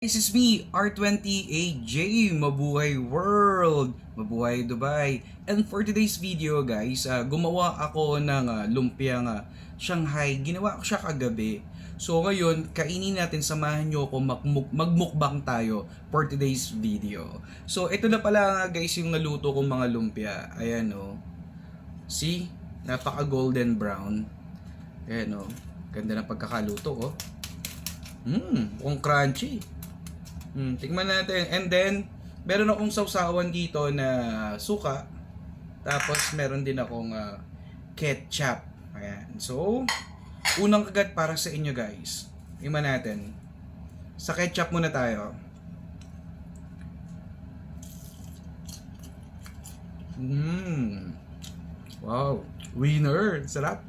This is me, R28J, Mabuhay World, Mabuhay Dubai. And for today's video guys, gumawa ako ng lumpiang Shanghai. Ginawa ko siya kagabi. So ngayon, kainin natin, samahan nyo ako, magmukbang tayo for today's video. So ito na pala guys yung naluto kong mga lumpia. Ayan o. See? Napaka golden brown. Ayan o. Ganda ng pagkakaluto o. Mukhang crunchy. Tingnan natin. And then, meron akong sausawan dito na suka. Tapos, meron din akong ketchup. Ayan. So, unang kagat para sa inyo guys. Tingnan natin. Sa ketchup muna tayo. Wow. Winner. Sarap.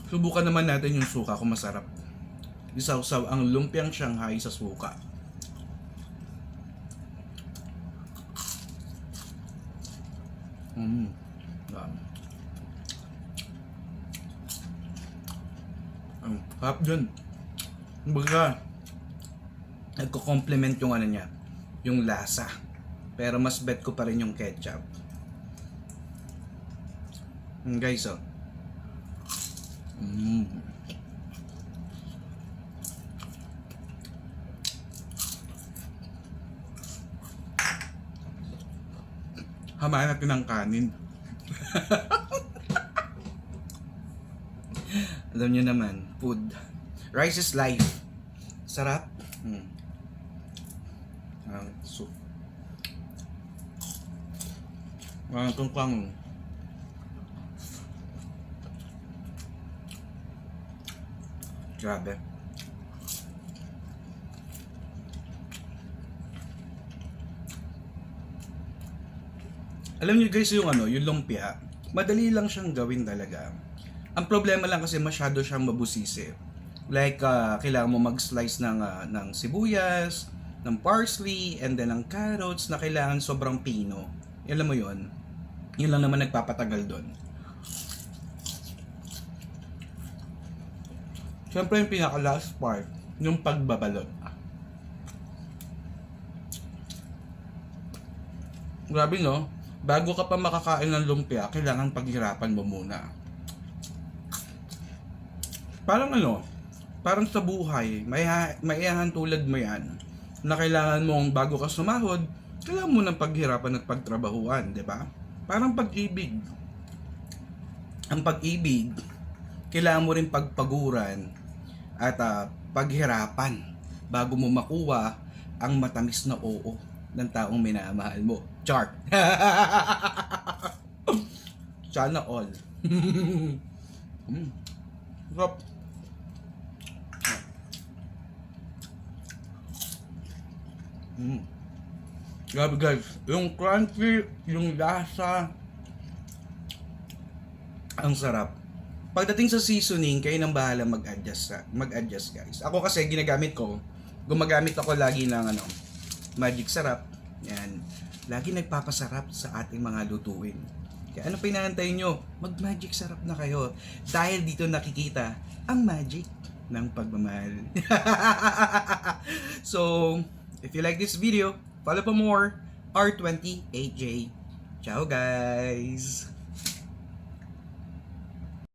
Subukan naman natin yung suka kung masarap. Isawsaw ang lumpiang Shanghai sa suka. Ang harap dun. Kumbaga, nagko-complement yung ano niya, yung lasa. Pero mas bet ko pa rin yung ketchup. Guys, oh. Hamahan natin ng kanin. Alam niyo naman, food. Rice is life. Sarap. Soup. Kung grabe. Alam niyo guys, yung yung lumpia, madali lang siyang gawin talaga. Ang problema lang kasi masyado siyang mabusisi. Like, kailangan mo mag-slice ng sibuyas, ng parsley, and then ng carrots na kailangan sobrang pino. Alam mo yun? Yun lang naman nagpapatagal doon. Siyempre yung pinaka-last part, yung pagbabalot. Grabe no? Bago ka pa makakain ng lumpia, kailangan paghirapan mo muna. Parang parang sa buhay, maiyahan tulad mo yan, na kailangan mong bago ka sumahod, kailangan mo ng paghirapan at pagtrabahuan, di ba? Parang pag-ibig. Ang pag-ibig, kailangan mo rin pagpaguran at paghirapan bago mo makuha ang matamis na oo ng taong minamahal mo. Char! Sana all. Sarap. Grabe guys, yung crunchy, yung lasa, ang sarap. Pagdating sa seasoning, kayo nang bahala mag-adjust guys. Ako kasi gumagamit ako lagi ng Magic Sarap. Yan. Lagi nagpapasarap sa ating mga lutuin. Kaya ano pa inaantay nyo? Mag-Magic Sarap na kayo. Dahil dito nakikita ang magic ng pagmamahal. So, if you like this video, follow for more R28J. Ciao guys!